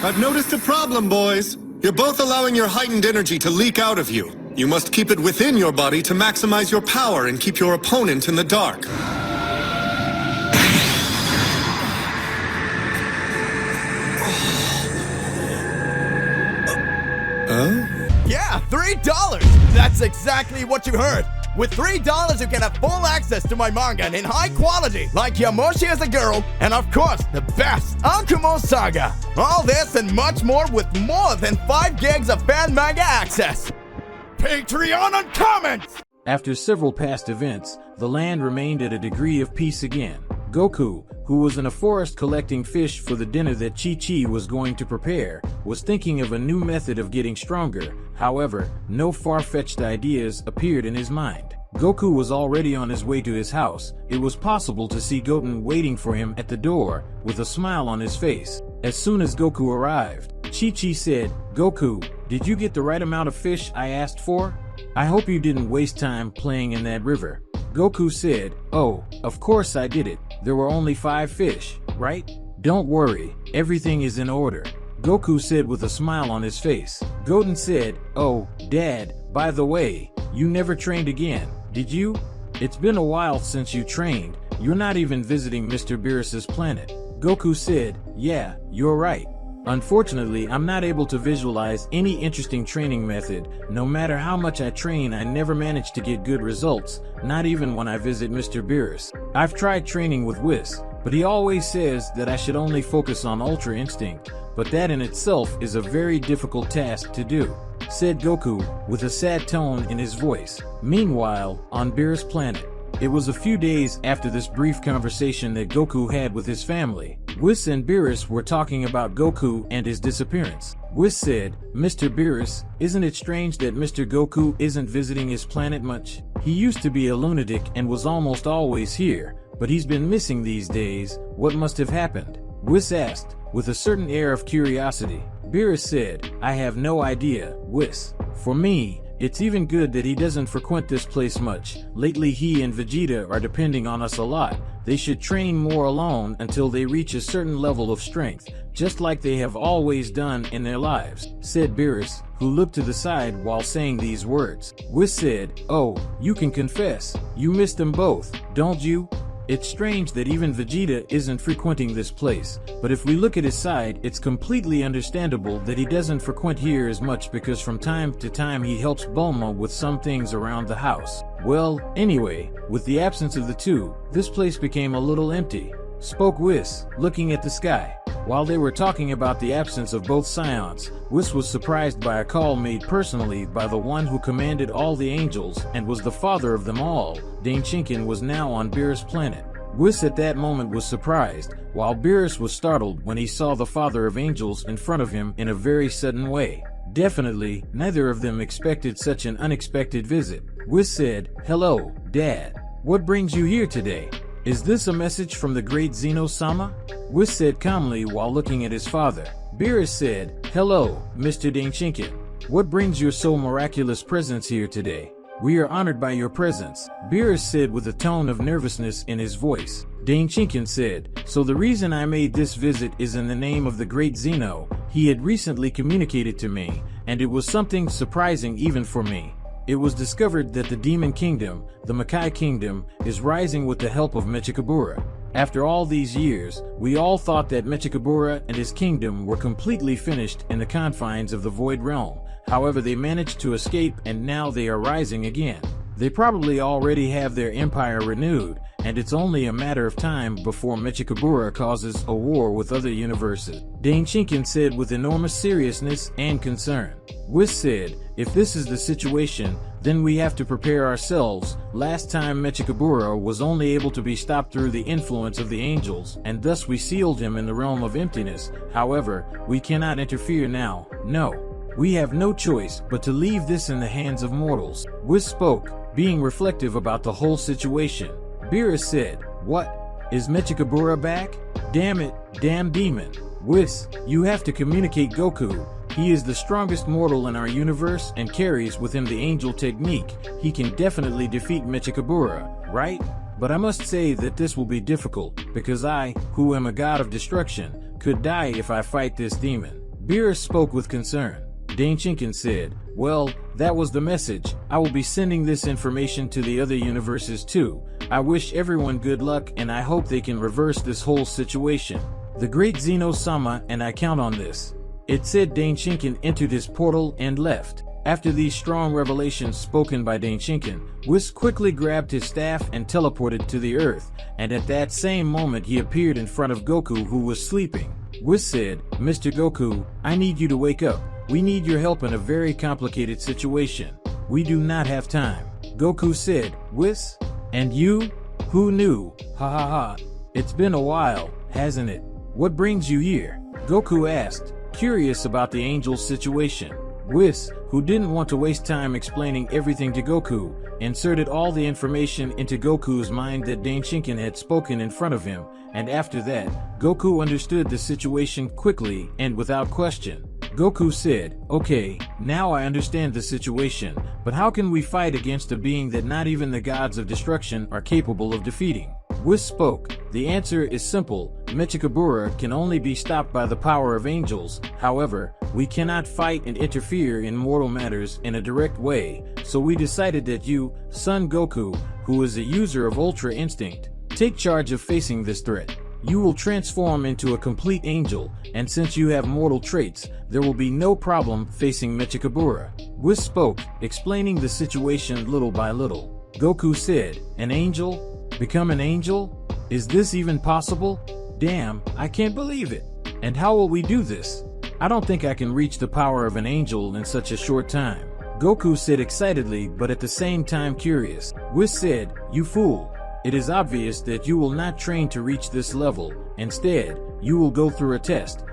I've noticed a problem, boys. You're both allowing your heightened energy to leak out of you. You must keep it within your body to maximize your power and keep your opponent in the dark. Yeah, $3! That's exactly what you heard. With $3, you can have full access to my manga in high quality, like Yamoshi as a Girl, and of course, the best, Akumo Saga. All this and much more with more than 5 gigs of fan manga access. Patreon on comments! After several past events, the land remained at a degree of peace again. Goku, who was in a forest collecting fish for the dinner that Chi-Chi was going to prepare, was thinking of a new method of getting stronger. However, no far-fetched ideas appeared in his mind. Goku was already on his way to his house. It was possible to see Goten waiting for him at the door, with a smile on his face. As soon as Goku arrived, Chi-Chi said, "Goku, did you get the right amount of fish I asked for? I hope you didn't waste time playing in that river." Goku said, "Oh, of course I did it. There were only 5 fish, right? Don't worry, everything is in order," Goku said with a smile on his face. Goten said, "Oh, Dad, by the way, you never trained again, did you? It's been a while since you trained. You're not even visiting Mr. Beerus's planet." Goku said, "Yeah, you're right. Unfortunately, I'm not able to visualize any interesting training method. No matter how much I train, I never manage to get good results, not even when I visit Mr. Beerus. I've tried training with Whis, but he always says that I should only focus on Ultra Instinct, but that in itself is a very difficult task to do," said Goku, with a sad tone in his voice. Meanwhile, on Beerus' planet, it was a few days after this brief conversation that Goku had with his family. Whis and Beerus were talking about Goku and his disappearance. Whis said, "Mr. Beerus, isn't it strange that Mr. Goku isn't visiting his planet much? He used to be a lunatic and was almost always here, but he's been missing these days. What must have happened?" Whis asked, with a certain air of curiosity. Beerus said, "I have no idea, Whis. For me, it's even good that he doesn't frequent this place much. Lately he and Vegeta are depending on us a lot. They should train more alone until they reach a certain level of strength, just like they have always done in their lives," said Beerus, who looked to the side while saying these words. Whis said, "Oh, you can confess, you miss them both, don't you? It's strange that even Vegeta isn't frequenting this place, but if we look at his side, it's completely understandable that he doesn't frequent here as much because from time to time he helps Bulma with some things around the house. Well, anyway, with the absence of the two, this place became a little empty," spoke Whis, looking at the sky. While they were talking about the absence of both Scions, Whis was surprised by a call made personally by the one who commanded all the angels and was the father of them all. Danchinkin was now on Beerus' planet. Whis at that moment was surprised, while Beerus was startled when he saw the father of angels in front of him in a very sudden way. Definitely, neither of them expected such an unexpected visit. Whis said, "Hello, Dad. What brings you here today? Is this a message from the great Zeno-sama?" Whis said calmly while looking at his father. Beerus said, "Hello, Mr. Danchinkin. What brings your so miraculous presence here today? We are honored by your presence," Beerus said with a tone of nervousness in his voice. Danchinkin said, "So the reason I made this visit is in the name of the great Zeno. He had recently communicated to me, and it was something surprising even for me. It was discovered that the Demon Kingdom, the Makai Kingdom, is rising with the help of Mechikabura. After all these years, we all thought that Mechikabura and his kingdom were completely finished in the confines of the Void Realm. However, they managed to escape and now they are rising again. They probably already have their empire renewed, and it's only a matter of time before Mechikabura causes a war with other universes," Danchinkin said with enormous seriousness and concern. Whis said, "If this is the situation, then we have to prepare ourselves. Last time Mechikabura was only able to be stopped through the influence of the angels, and thus we sealed him in the realm of emptiness. However, we cannot interfere now. No. We have no choice but to leave this in the hands of mortals." Whis spoke, being reflective about the whole situation. Beerus said, "What? Is Mechikabura back? Damn it, damn demon. Whis, you have to communicate Goku. He is the strongest mortal in our universe and carries with him the angel technique. He can definitely defeat Mechikabura, right? But I must say that this will be difficult, because I, who am a god of destruction, could die if I fight this demon. Beerus spoke with concern. Dane Chinkin said, well, that was the message. I will be sending this information to the other universes too. I wish everyone good luck and I hope they can reverse this whole situation. The great Zeno-sama and I count on this. It said. Dane Chinkin entered his portal and left. After these strong revelations spoken by Dane Chinkin, Whis quickly grabbed his staff and teleported to the earth, and at that same moment he appeared in front of Goku, who was sleeping. Whis said, Mr. Goku, I need you to wake up. We need your help in a very complicated situation. We do not have time. Goku said, Whis? And you? Who knew? Ha ha ha. It's been a while, hasn't it? What brings you here? Goku asked, curious about the angel's situation. Whis, who didn't want to waste time explaining everything to Goku, inserted all the information into Goku's mind that Dane Chinkin had spoken in front of him, and after that, Goku understood the situation quickly and without question. Goku said, okay, now I understand the situation, but how can we fight against a being that not even the gods of destruction are capable of defeating? Whis spoke. The answer is simple. Mechikabura can only be stopped by the power of angels. However, we cannot fight and interfere in mortal matters in a direct way, so we decided that you, Son Goku, who is a user of Ultra Instinct, take charge of facing this threat. You will transform into a complete angel, and since you have mortal traits, there will be no problem facing Mechikabura. Whis spoke, explaining the situation little by little. Goku said, an angel? Become an angel? Is this even possible? Damn, I can't believe it. And how will we do this? I don't think I can reach the power of an angel in such a short time. Goku said excitedly, but at the same time curious. Whis said, you fool. It is obvious that you will not train to reach this level. Instead, you will go through a test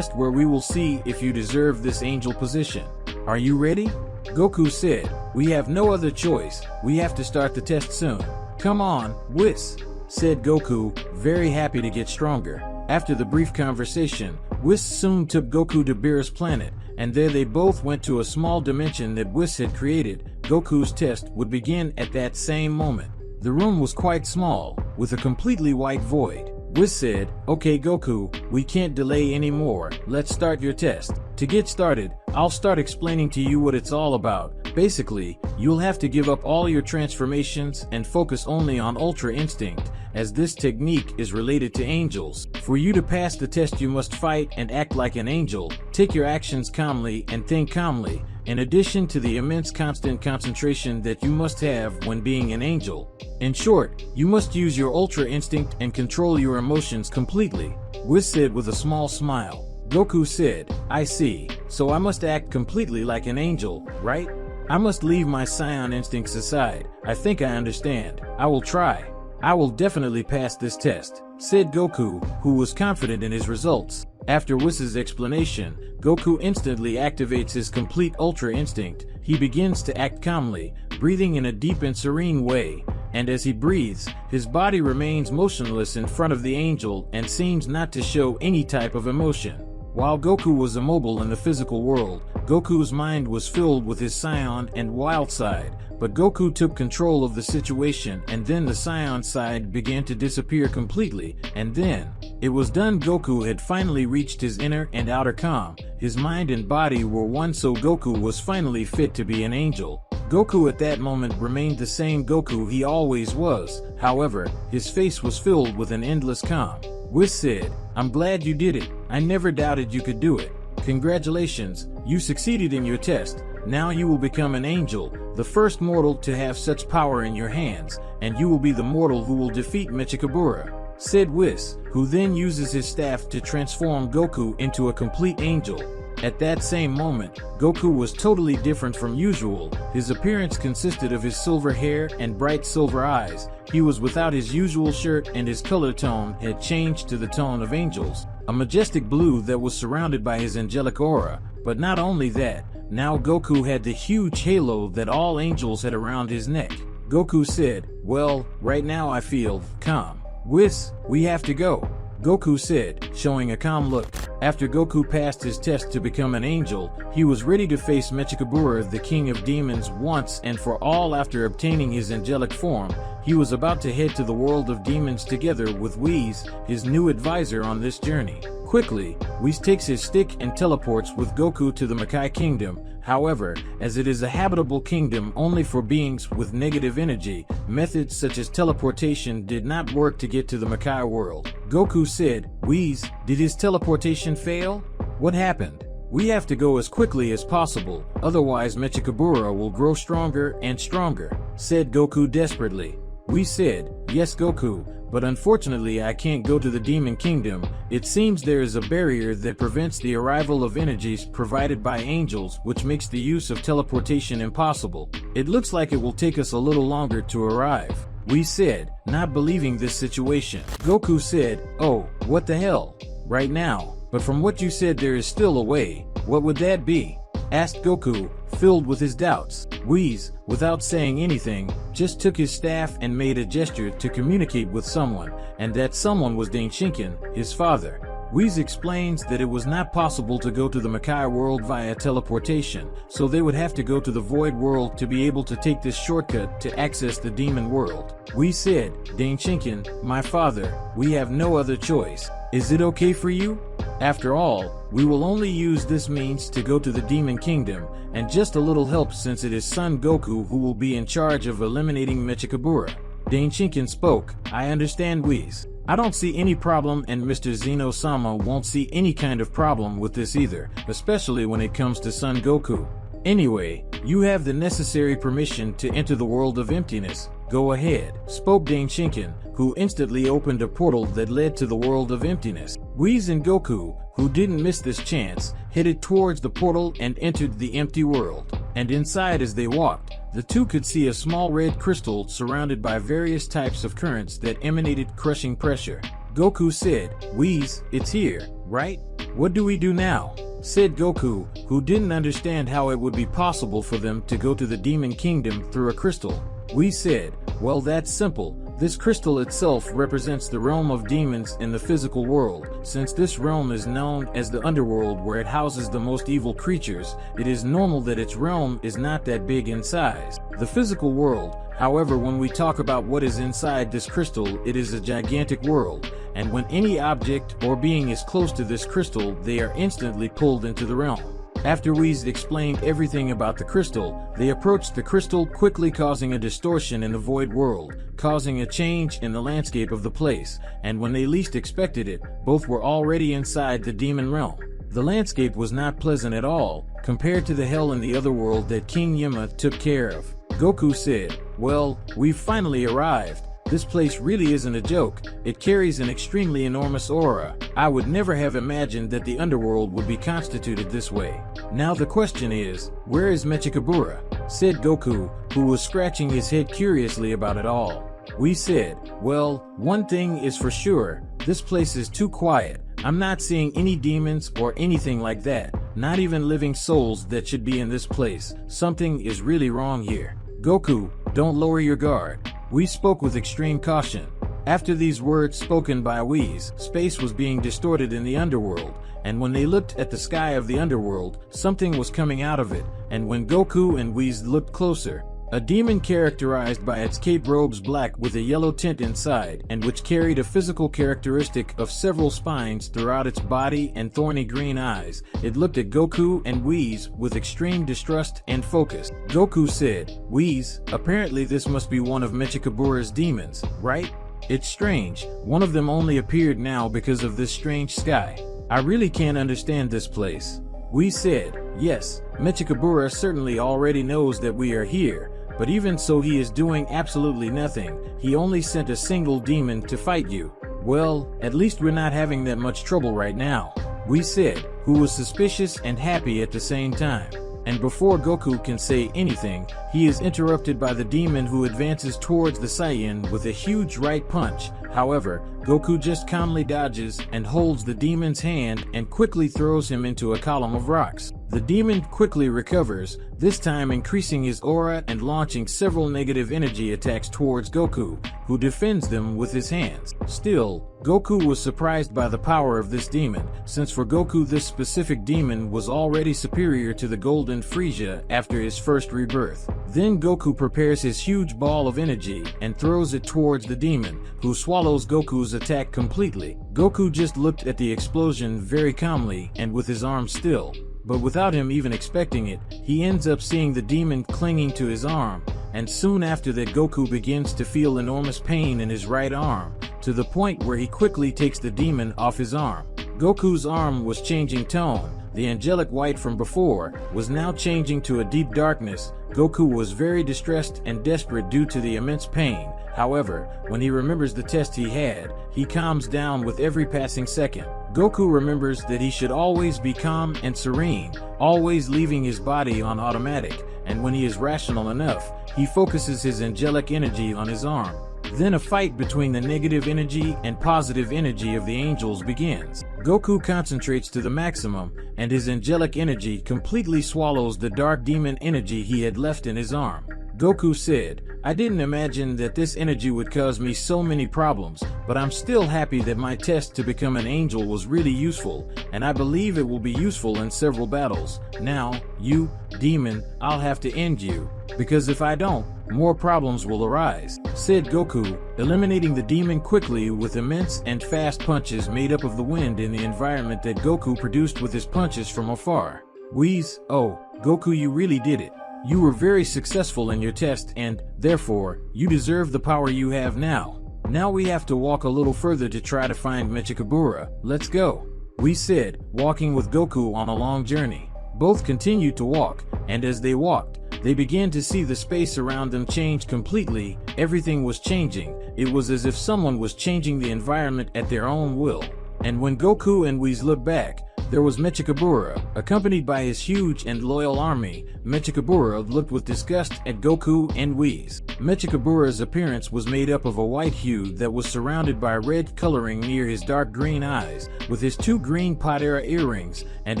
where we will see if you deserve this angel position. Are you ready? Goku said, we have no other choice. We have to start the test soon. Come on, Whis, said Goku, very happy to get stronger. After the brief conversation, Whis soon took Goku to Beerus' planet, and there they both went to a small dimension that Whis had created. Goku's test would begin at that same moment. The room was quite small, with a completely white void. Whis said, okay Goku, we can't delay anymore, let's start your test. To get started, I'll start explaining to you what it's all about. Basically, you'll have to give up all your transformations and focus only on Ultra Instinct, as this technique is related to angels. For you to pass the test you must fight and act like an angel, take your actions calmly and think calmly, in addition to the immense constant concentration that you must have when being an angel. In short, you must use your Ultra Instinct and control your emotions completely. Whis said with a small smile. Goku said, I see, so I must act completely like an angel, right? I must leave my Saiyan instincts aside. I think I understand. I will try. I will definitely pass this test, said Goku, who was confident in his results. After Whis' explanation, Goku instantly activates his complete Ultra Instinct. He begins to act calmly, breathing in a deep and serene way, and as he breathes, his body remains motionless in front of the angel and seems not to show any type of emotion. While Goku was immobile in the physical world, Goku's mind was filled with his Saiyan and wild side, but Goku took control of the situation and then the Saiyan side began to disappear completely, and then, it was done. Goku had finally reached his inner and outer calm, his mind and body were one, so Goku was finally fit to be an angel. Goku at that moment remained the same Goku he always was, however, his face was filled with an endless calm. Whis said, I'm glad you did it. I never doubted you could do it. Congratulations, you succeeded in your test. Now you will become an angel, the first mortal to have such power in your hands, and you will be the mortal who will defeat Mechikabura, said Whis, who then uses his staff to transform Goku into a complete angel. At that same moment, Goku was totally different from usual. His appearance consisted of his silver hair and bright silver eyes. He was without his usual shirt and his color tone had changed to the tone of angels, a majestic blue that was surrounded by his angelic aura. But not only that, now Goku had the huge halo that all angels had around his neck. Goku said, well, right now I feel calm. Whis, we have to go. Goku said, showing a calm look. After Goku passed his test to become an angel, he was ready to face Mechikabura, the king of demons, once and for all. After obtaining his angelic form, he was about to head to the world of demons together with Whis, his new advisor on this journey. Quickly, Whis takes his stick and teleports with Goku to the Makai Kingdom. However, as it is a habitable kingdom only for beings with negative energy, methods such as teleportation did not work to get to the Makai world. Goku said, "Whis, did his teleportation fail? What happened? We have to go as quickly as possible, otherwise Mechikabura will grow stronger and stronger," said Goku desperately. Whis said, "Yes, Goku, but unfortunately I can't go to the Demon Kingdom. It seems there is a barrier that prevents the arrival of energies provided by angels, which makes the use of teleportation impossible. It looks like it will take us a little longer to arrive," Whis said, not believing this situation. Goku said, "Oh, what the hell? Right now? But from what you said there is still a way. What would that be?" asked Goku, filled with his doubts. Whis, without saying anything, just took his staff and made a gesture to communicate with someone, and that someone was Danshinken, his father. Whis explains that it was not possible to go to the Makai world via teleportation, so they would have to go to the Void world to be able to take this shortcut to access the Demon world. Whis said, "Danshinken, my father, we have no other choice. Is it okay for you? After all, we will only use this means to go to the Demon Kingdom, and just a little help since it is Son Goku who will be in charge of eliminating Mechikabura." Danshinken spoke, "I understand, Whis. I don't see any problem, and Mr. Zeno-sama won't see any kind of problem with this either, especially when it comes to Son Goku. Anyway, you have the necessary permission to enter the world of emptiness. Go ahead," spoke Danshinken, who instantly opened a portal that led to the world of emptiness. Whis and Goku, who didn't miss this chance, headed towards the portal and entered the empty world. And inside as they walked, the two could see a small red crystal surrounded by various types of currents that emanated crushing pressure. Goku said, "Whis, it's here, right? What do we do now?" said Goku, who didn't understand how it would be possible for them to go to the Demon Kingdom through a crystal. Whis said, "Well, that's simple. This crystal itself represents the realm of demons in the physical world. Since this realm is known as the underworld where it houses the most evil creatures, it is normal that its realm is not that big in size. The physical world, however, when we talk about what is inside this crystal, it is a gigantic world, and when any object or being is close to this crystal, they are instantly pulled into the realm." After Whis explained everything about the crystal, they approached the crystal, quickly causing a distortion in the void world, causing a change in the landscape of the place, and when they least expected it, both were already inside the demon realm. The landscape was not pleasant at all, compared to the hell in the other world that King Yima took care of. Goku said, "Well, we've finally arrived. This place really isn't a joke. It carries an extremely enormous aura. I would never have imagined that the underworld would be constituted this way. Now the question is, where is Mechikabura?" said Goku, who was scratching his head curiously about it all. We said, "Well, one thing is for sure, this place is too quiet. I'm not seeing any demons or anything like that, not even living souls that should be in this place. Something is really wrong here. Goku, don't lower your guard." We spoke with extreme caution. After these words spoken by Whis, space was being distorted in the underworld, and when they looked at the sky of the underworld, something was coming out of it, and when Goku and Whis looked closer, a demon characterized by its cape robes black with a yellow tint inside, and which carried a physical characteristic of several spines throughout its body and thorny green eyes, it looked at Goku and Whis with extreme distrust and focus. Goku said, "Whis, apparently this must be one of Mechikabura's demons, right? It's strange, one of them only appeared now because of this strange sky. I really can't understand this place." We said, "Yes, Mechikabura certainly already knows that we are here, but even so he is doing absolutely nothing. He only sent a single demon to fight you. Well, at least we're not having that much trouble right now," we said, who was suspicious and happy at the same time. And before Goku can say anything, he is interrupted by the demon who advances towards the Saiyan with a huge right punch. However, Goku just calmly dodges and holds the demon's hand and quickly throws him into a column of rocks. The demon quickly recovers, this time increasing his aura and launching several negative energy attacks towards Goku, who defends them with his hands. Still, Goku was surprised by the power of this demon, since for Goku this specific demon was already superior to the Golden Frieza after his first rebirth. Then Goku prepares his huge ball of energy and throws it towards the demon, who swallows Goku's attack completely. Goku just looked at the explosion very calmly and with his arm still. But without him even expecting it, he ends up seeing the demon clinging to his arm, and soon after that Goku begins to feel enormous pain in his right arm, to the point where he quickly takes the demon off his arm. Goku's arm was changing tone. The angelic white from before was now changing to a deep darkness. Goku was very distressed and desperate due to the immense pain. However, when he remembers the test he had, he calms down with every passing second. Goku remembers that he should always be calm and serene, always leaving his body on automatic, and when he is rational enough, he focuses his angelic energy on his arm. Then a fight between the negative energy and positive energy of the angels begins. Goku concentrates to the maximum, and his angelic energy completely swallows the dark demon energy he had left in his arm. Goku said, "I didn't imagine that this energy would cause me so many problems, but I'm still happy that my test to become an angel was really useful, and I believe it will be useful in several battles. Now, you, demon, I'll have to end you, because if I don't, more problems will arise," said Goku, eliminating the demon quickly with immense and fast punches made up of the wind in the environment that Goku produced with his punches from afar. Whis, oh, Goku, you really did it. You were very successful in your test and, therefore, you deserve the power you have now. Now we have to walk a little further to try to find Mechikabura. Let's go, Whis said, walking with Goku on a long journey. Both continued to walk, and as they walked, they began to see the space around them change completely. Everything was changing. It was as if someone was changing the environment at their own will. And when Goku and Whis looked back, there was Mechikabura, accompanied by his huge and loyal army. Mechikabura looked with disgust at Goku and Whis. Mechikabura's appearance was made up of a white hue that was surrounded by red coloring near his dark green eyes, with his two green Potera earrings, and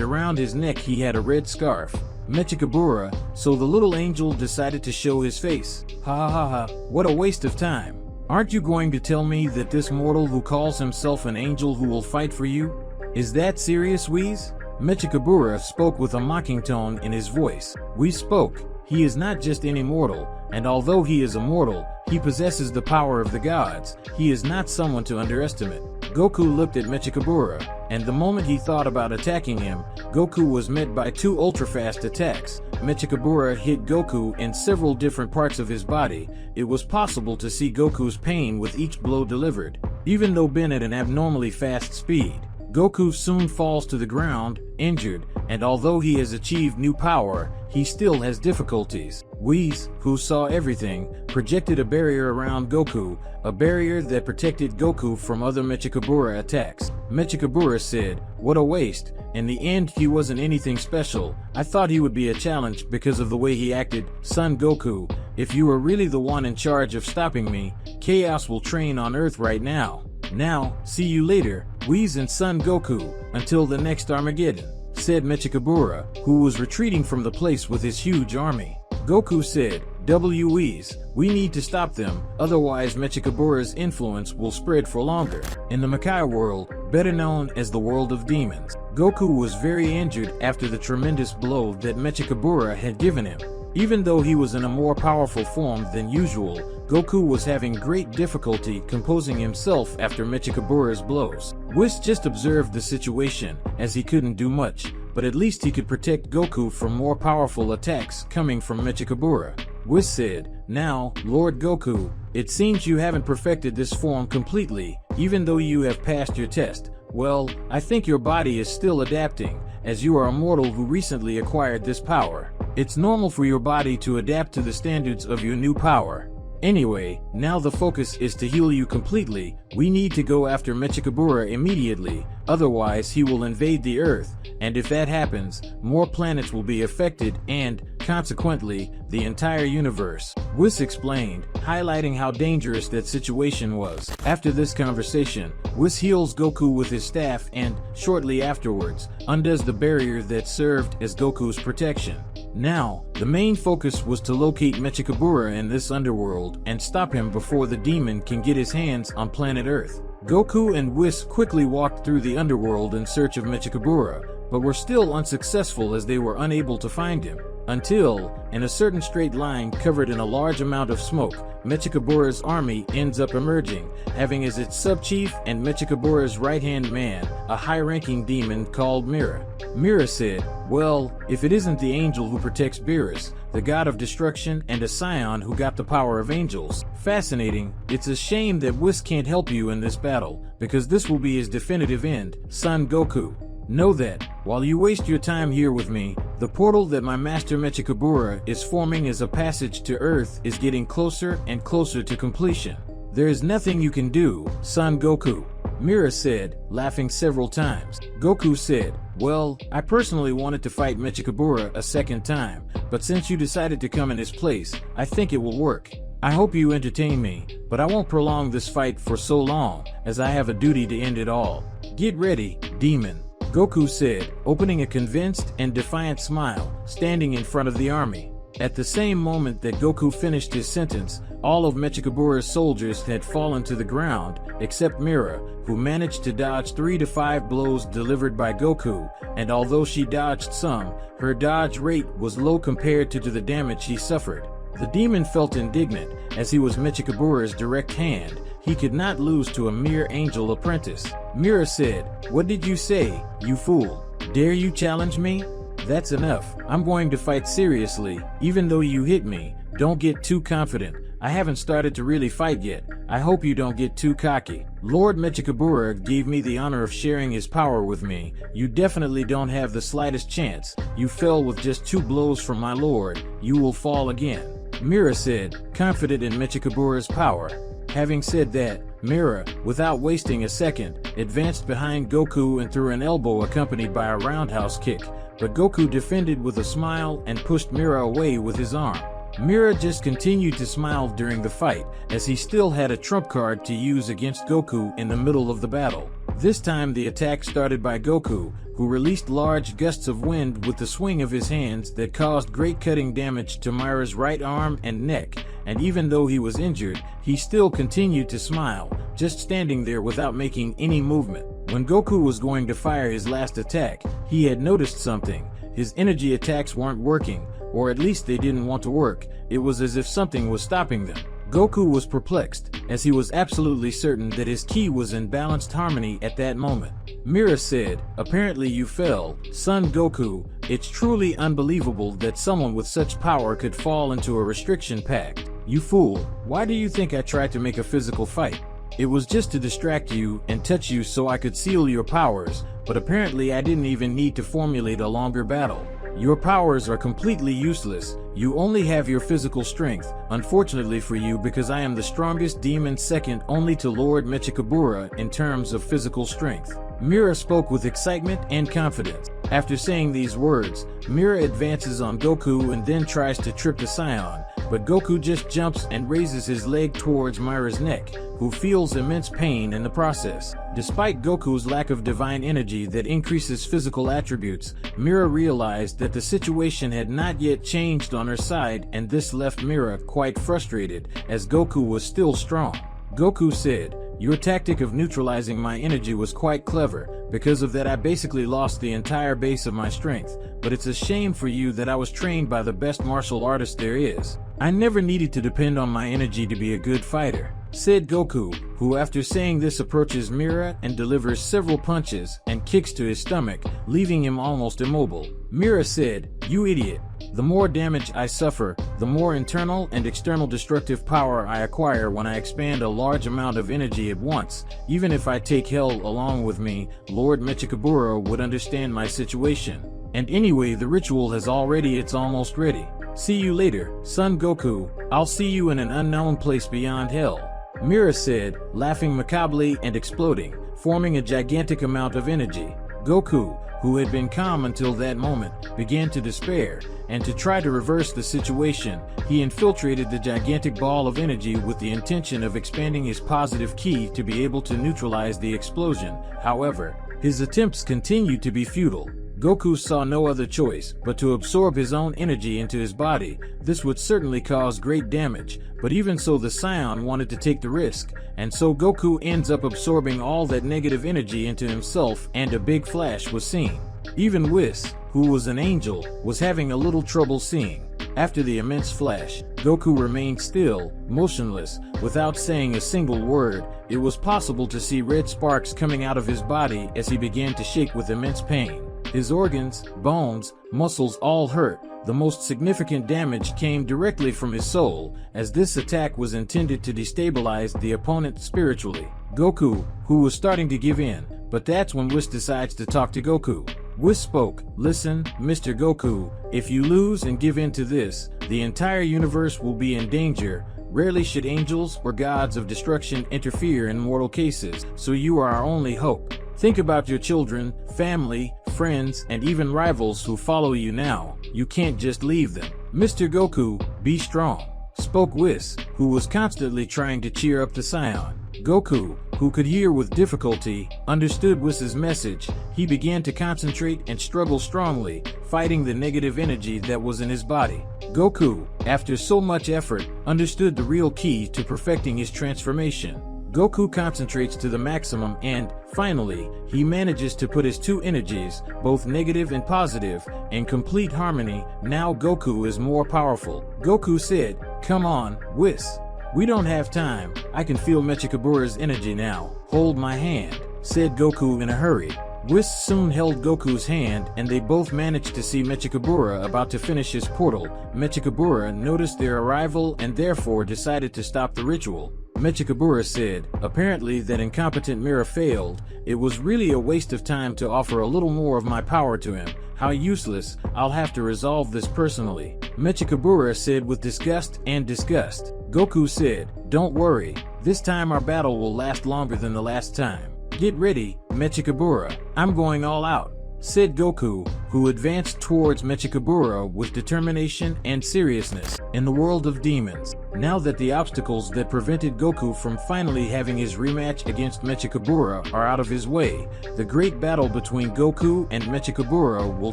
around his neck he had a red scarf. Mechikabura, so the little angel decided to show his face. Ha ha ha, what a waste of time. Aren't you going to tell me that this mortal who calls himself an angel who will fight for you? Is that serious, Whis? Mechikabura spoke with a mocking tone in his voice. Whis spoke. He is not just any mortal, and although he is a mortal, he possesses the power of the gods. He is not someone to underestimate. Goku looked at Mechikabura, and the moment he thought about attacking him, Goku was met by two ultra-fast attacks. Mechikabura hit Goku in several different parts of his body. It was possible to see Goku's pain with each blow delivered, even though been at an abnormally fast speed. Goku soon falls to the ground, injured, and although he has achieved new power, he still has difficulties. Whis, who saw everything, projected a barrier around Goku, a barrier that protected Goku from other Mechikabura attacks. Mechikabura said, "What a waste. In the end, he wasn't anything special. I thought he would be a challenge because of the way he acted. Son Goku, if you are really the one in charge of stopping me, Chaos will train on Earth right now. Now, see you later, Whis and Son Goku, until the next Armageddon," said Mechikabura, who was retreating from the place with his huge army. Goku said, Whis, we need to stop them, otherwise Mechikabura's influence will spread for longer. In the Makai world, better known as the world of demons, Goku was very injured after the tremendous blow that Mechikabura had given him. Even though he was in a more powerful form than usual, Goku was having great difficulty composing himself after Mechikabura's blows. Whis just observed the situation, as he couldn't do much, but at least he could protect Goku from more powerful attacks coming from Mechikabura. Whis said, "Now, Lord Goku, it seems you haven't perfected this form completely, even though you have passed your test. Well, I think your body is still adapting, as you are a mortal who recently acquired this power. It's normal for your body to adapt to the standards of your new power. Anyway, now the focus is to heal you completely. We need to go after Mechikabura immediately, otherwise he will invade the Earth, and if that happens, more planets will be affected and, consequently, the entire universe. Whis explained, highlighting how dangerous that situation was. After this conversation, Whis heals Goku with his staff and, shortly afterwards, undoes the barrier that served as Goku's protection. Now, the main focus was to locate Mechikabura in this underworld and stop him before the demon can get his hands on planet Earth. Goku and Whis quickly walked through the underworld in search of Mechikabura, but were still unsuccessful as they were unable to find him. Until, in a certain straight line covered in a large amount of smoke, Mechikabura's army ends up emerging, having as its sub-chief and Mechikabura's right-hand man, a high-ranking demon called Mira. Mira said, well, if it isn't the angel who protects Beerus, the god of destruction and a scion who got the power of angels. Fascinating, it's a shame that Whis can't help you in this battle, because this will be his definitive end, Son Goku. Know that, while you waste your time here with me, the portal that my master Mechikabura is forming as a passage to Earth is getting closer and closer to completion. There is nothing you can do, Son Goku. Mira said, laughing several times. Goku said, well, I personally wanted to fight Mechikabura a second time, but since you decided to come in his place, I think it will work. I hope you entertain me, but I won't prolong this fight for so long, as I have a duty to end it all. Get ready, demon. Goku said, opening a convinced and defiant smile, standing in front of the army. At the same moment that Goku finished his sentence, all of Mechikabura's soldiers had fallen to the ground, except Mira, who managed to dodge 3 to 5 blows delivered by Goku, and although she dodged some, her dodge rate was low compared to the damage she suffered. The demon felt indignant, as he was Mechikabura's direct hand. He could not lose to a mere angel apprentice. Mira said, what did you say, you fool? Dare you challenge me? That's enough. I'm going to fight seriously, even though you hit me. Don't get too confident. I haven't started to really fight yet. I hope you don't get too cocky. Lord Mechikabura gave me the honor of sharing his power with me. You definitely don't have the slightest chance. You fell with just 2 blows from my lord. You will fall again. Mira said, confident in Mechikabura's power. Having said that, Mira, without wasting a second, advanced behind Goku and threw an elbow accompanied by a roundhouse kick, but Goku defended with a smile and pushed Mira away with his arm. Mira just continued to smile during the fight, as he still had a trump card to use against Goku in the middle of the battle. This time the attack started by Goku, who released large gusts of wind with the swing of his hands that caused great cutting damage to Mira's right arm and neck, and even though he was injured, he still continued to smile, just standing there without making any movement. When Goku was going to fire his last attack, he had noticed something. His energy attacks weren't working, or at least they didn't want to work. It was as if something was stopping them. Goku was perplexed, as he was absolutely certain that his ki was in balanced harmony at that moment. Mira said, apparently you fell, Son Goku. It's truly unbelievable that someone with such power could fall into a restriction pact. You fool, why do you think I tried to make a physical fight? It was just to distract you and touch you so I could seal your powers, but apparently I didn't even need to formulate a longer battle. Your powers are completely useless. You only have your physical strength, unfortunately for you, because I am the strongest demon second only to Lord Mechikabura in terms of physical strength. Mira spoke with excitement and confidence. After saying these words, Mira advances on Goku and then tries to trip the Scion, but Goku just jumps and raises his leg towards Mira's neck, who feels immense pain in the process. Despite Goku's lack of divine energy that increases physical attributes, Mira realized that the situation had not yet changed on her side, and this left Mira quite frustrated, as Goku was still strong. Goku said, your tactic of neutralizing my energy was quite clever. Because of that I basically lost the entire base of my strength, but it's a shame for you that I was trained by the best martial artist there is. I never needed to depend on my energy to be a good fighter, said Goku, who after saying this approaches Mira and delivers several punches and kicks to his stomach, leaving him almost immobile. Mira said, you idiot. The more damage I suffer, the more internal and external destructive power I acquire when I expand a large amount of energy at once. Even if I take hell along with me, Lord Mechikabura would understand my situation. And anyway, the ritual has it's almost ready. See you later, Son Goku. I'll see you in an unknown place beyond hell. Mira said, laughing macabrely and exploding, forming a gigantic amount of energy. Goku, who had been calm until that moment, began to despair, and to try to reverse the situation, he infiltrated the gigantic ball of energy with the intention of expanding his positive ki to be able to neutralize the explosion. However, his attempts continued to be futile. Goku saw no other choice but to absorb his own energy into his body. This would certainly cause great damage, but even so the Saiyan wanted to take the risk, and so Goku ends up absorbing all that negative energy into himself, and a big flash was seen. Even Whis, who was an angel, was having a little trouble seeing. After the immense flash, Goku remained still, motionless, without saying a single word. It was possible to see red sparks coming out of his body as he began to shake with immense pain. His organs, bones, muscles all hurt. The most significant damage came directly from his soul, as this attack was intended to destabilize the opponent spiritually. Goku, who was starting to give in, but that's when Whis decides to talk to Goku. Whis spoke. "Listen, Mr. Goku, if you lose and give in to this, the entire universe will be in danger. Rarely should angels or gods of destruction interfere in mortal cases, so you are our only hope. Think about your children, family, friends, and even rivals who follow you now. You can't just leave them. Mr. Goku, be strong," spoke Whis, who was constantly trying to cheer up the Saiyan. Goku, who could hear with difficulty, understood Whis' message. He began to concentrate and struggle strongly, fighting the negative energy that was in his body. Goku, after so much effort, understood the real key to perfecting his transformation. Goku concentrates to the maximum and, finally, he manages to put his two energies, both negative and positive, in complete harmony. Now Goku is more powerful. Goku said, "Come on, Whis. We don't have time. I can feel Mechikabura's energy now. Hold my hand," said Goku in a hurry. Whis soon held Goku's hand, and they both managed to see Mechikabura about to finish his portal. Mechikabura noticed their arrival and therefore decided to stop the ritual. Mechikabura said, apparently that incompetent mirror failed. It was really a waste of time to offer a little more of my power to him. How useless. I'll have to resolve this personally. Mechikabura said with disgust and disgust. Goku said, "Don't worry. This time our battle will last longer than the last time. Get ready, Mechikabura. I'm going all out," said Goku, who advanced towards Mechikabura with determination and seriousness. In the world of demons, now that the obstacles that prevented Goku from finally having his rematch against Mechikabura are out of his way, the great battle between Goku and Mechikabura will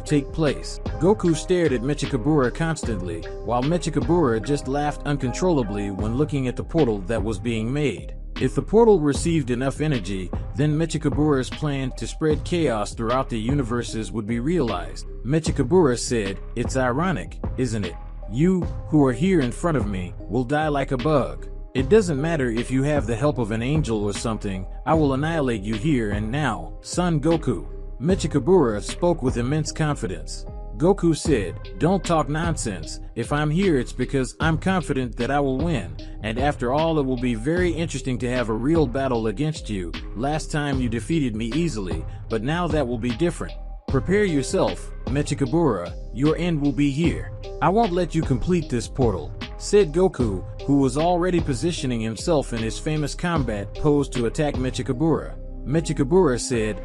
take place. Goku stared at Mechikabura constantly, while Mechikabura just laughed uncontrollably when looking at the portal that was being made. If the portal received enough energy, then Mechikabura's plan to spread chaos throughout the universes would be realized. Mechikabura said, "It's ironic, isn't it? You, who are here in front of me, will die like a bug. It doesn't matter if you have the help of an angel or something, I will annihilate you here and now, Son Goku." Mechikabura spoke with immense confidence. Goku said, "Don't talk nonsense. If I'm here it's because I'm confident that I will win, and after all it will be very interesting to have a real battle against you. Last time you defeated me easily, but now that will be different. Prepare yourself, Mechikabura, your end will be here. I won't let you complete this portal," said Goku, who was already positioning himself in his famous combat pose to attack Mechikabura. Mechikabura said,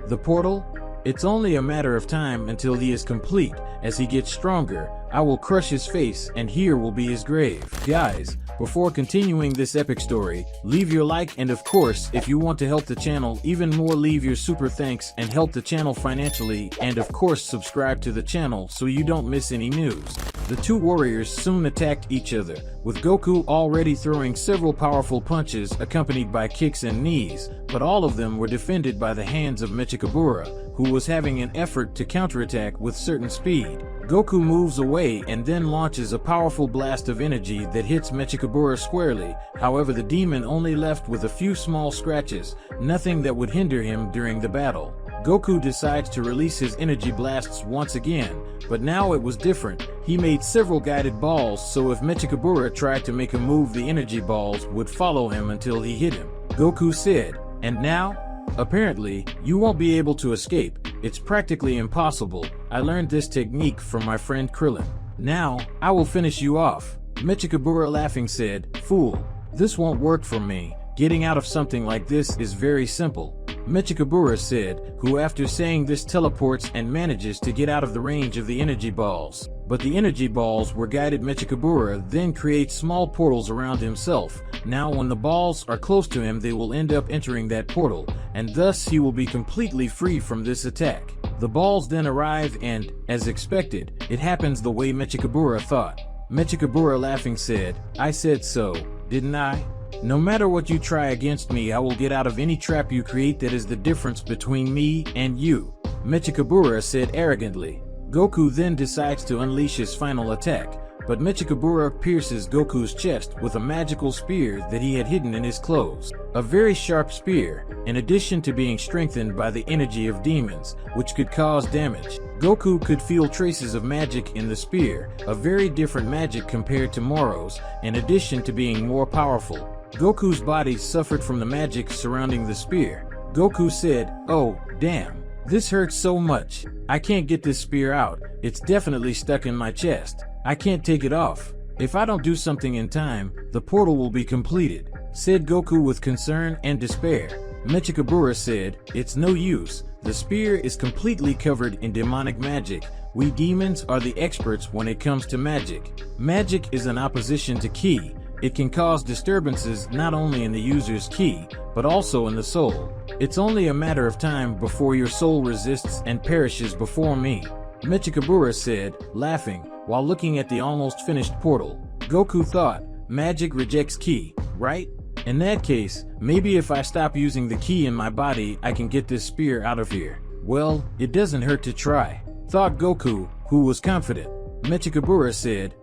The portal? It's only a matter of time until he is complete. As he gets stronger, I will crush his face and here will be his grave." Guys, before continuing this epic story, leave your like, and of course, if you want to help the channel even more, leave your super thanks and help the channel financially, and of course subscribe to the channel so you don't miss any news. The two warriors soon attacked each other, with Goku already throwing several powerful punches accompanied by kicks and knees, but all of them were defended by the hands of Mechikabura, who was having an effort to counterattack with certain speed. Goku moves away and then launches a powerful blast of energy that hits Mechikabura squarely. However, the demon only left with a few small scratches, nothing that would hinder him during the battle. Goku decides to release his energy blasts once again, but now it was different. He made several guided balls, so if Mechikabura tried to make a move, the energy balls would follow him until he hit him. Goku said, "And now? Apparently, you won't be able to escape. It's practically impossible. I learned this technique from my friend Krillin. Now, I will finish you off." Mechikabura laughing said, "Fool, this won't work for me. Getting out of something like this is very simple. Mechikabura said, who after saying this teleports and manages to get out of the range of the energy balls. But the energy balls were guided. Mechikabura then creates small portals around himself. Now when the balls are close to him, they will end up entering that portal, and thus he will be completely free from this attack. The balls then arrive and, as expected, it happens the way Mechikabura thought. Mechikabura laughing said, I said so, didn't I? No matter what you try against me, I will get out of any trap you create. That is the difference between me and you, Mechikabura said arrogantly. Goku then decides to unleash his final attack, but Mechikabura pierces Goku's chest with a magical spear that he had hidden in his clothes. A very sharp spear, in addition to being strengthened by the energy of demons, which could cause damage. Goku could feel traces of magic in the spear, a very different magic compared to Moro's, in addition to being more powerful. Goku's body suffered from the magic surrounding the spear. Goku said, "Oh, damn. This hurts so much. I can't get this spear out. It's definitely stuck in my chest. I can't take it off. If I don't do something in time, the portal will be completed," said Goku with concern and despair. Mechikabura said, "It's no use. The spear is completely covered in demonic magic. We demons are the experts when it comes to magic. Magic is an opposition to ki. It can cause disturbances not only in the user's ki, but also in the soul. It's only a matter of time before your soul resists and perishes before me," Mechikabura said, laughing, while looking at the almost finished portal. Goku thought, magic rejects ki, right? In that case, maybe if I stop using the ki in my body, I can get this spear out of here. Well, it doesn't hurt to try, thought Goku, who was confident. Mechikabura said,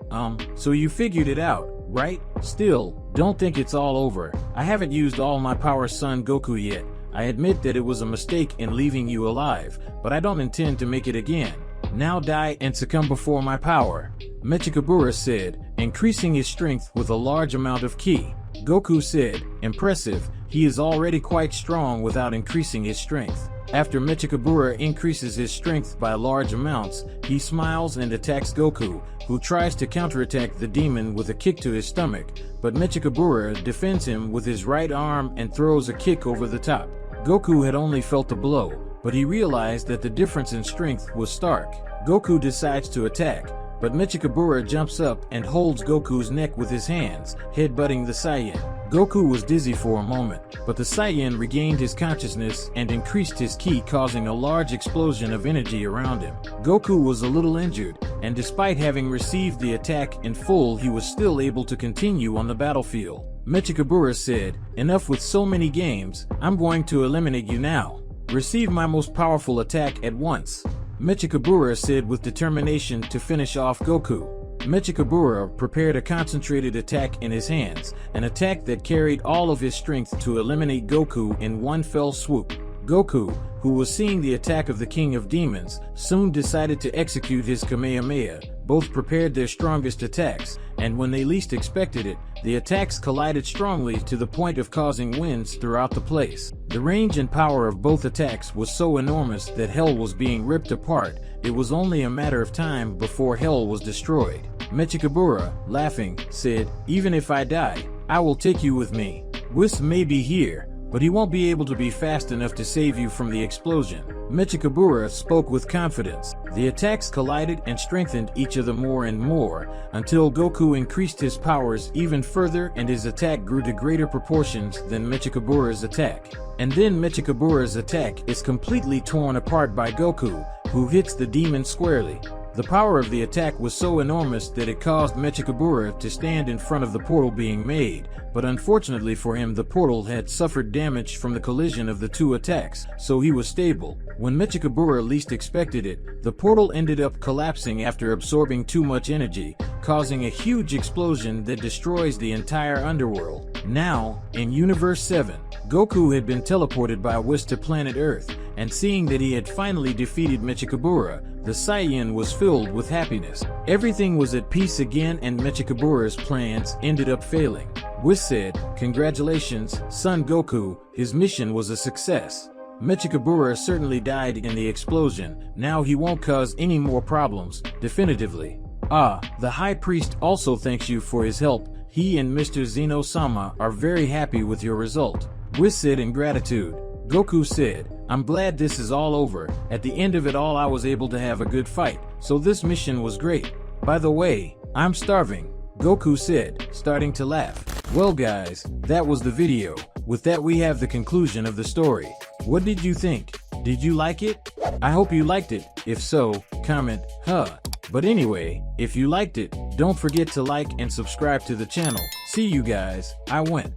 so you figured it out, right? Still, don't think it's all over. I haven't used all my power, son Goku, yet. I admit that it was a mistake in leaving you alive, but I don't intend to make it again. Now die and succumb before my power," Mechikabura said, increasing his strength with a large amount of ki. Goku said, "Impressive, he is already quite strong without increasing his strength." After Mechikabura increases his strength by large amounts, he smiles and attacks Goku, who tries to counterattack the demon with a kick to his stomach, but Mechikabura defends him with his right arm and throws a kick over the top. Goku had only felt the blow, but he realized that the difference in strength was stark. Goku decides to attack, but Mechikabura jumps up and holds Goku's neck with his hands, headbutting the Saiyan. Goku was dizzy for a moment, but the Saiyan regained his consciousness and increased his ki, causing a large explosion of energy around him. Goku was a little injured, and despite having received the attack in full, he was still able to continue on the battlefield. Mechikabura said, "Enough with so many games, I'm going to eliminate you now. Receive my most powerful attack at once," Mechikabura said with determination to finish off Goku. Mechikabura prepared a concentrated attack in his hands, an attack that carried all of his strength to eliminate Goku in one fell swoop. Goku, who was seeing the attack of the King of Demons, soon decided to execute his Kamehameha. Both prepared their strongest attacks, and when they least expected it, the attacks collided strongly to the point of causing winds throughout the place. The range and power of both attacks was so enormous that Hell was being ripped apart. It was only a matter of time before Hell was destroyed. Mechikabura, laughing, said, "Even if I die, I will take you with me. Whis may be here, but he won't be able to be fast enough to save you from the explosion." Mechikabura spoke with confidence. The attacks collided and strengthened each other more and more, until Goku increased his powers even further and his attack grew to greater proportions than Mechikabura's attack. And then Mechikabura's attack is completely torn apart by Goku, who hits the demon squarely. The power of the attack was so enormous that it caused Mechikabura to stand in front of the portal being made, but unfortunately for him, the portal had suffered damage from the collision of the two attacks, so he was stable. When Mechikabura least expected it, the portal ended up collapsing after absorbing too much energy, causing a huge explosion that destroys the entire underworld. Now, in Universe 7, Goku had been teleported by Whis to planet Earth, and seeing that he had finally defeated Mechikabura, the Saiyan was filled with happiness. Everything was at peace again, and Mechikabura's plans ended up failing. Whis said, "Congratulations, son Goku, his mission was a success. Mechikabura certainly died in the explosion. Now he won't cause any more problems, definitively. The High Priest also thanks you for his help. He and Mr. Zeno-sama are very happy with your result," Whis said in gratitude. Goku said, I'm glad this is all over. At the end of it all, I was able to have a good fight, so this mission was great. By the way, I'm starving, Goku said, starting to laugh. Well guys, that was the video. With that we have the conclusion of the story. What did you think? Did you like it? I hope you liked it. If so, comment, huh. But anyway, if you liked it, don't forget to like and subscribe to the channel. See you guys, I went.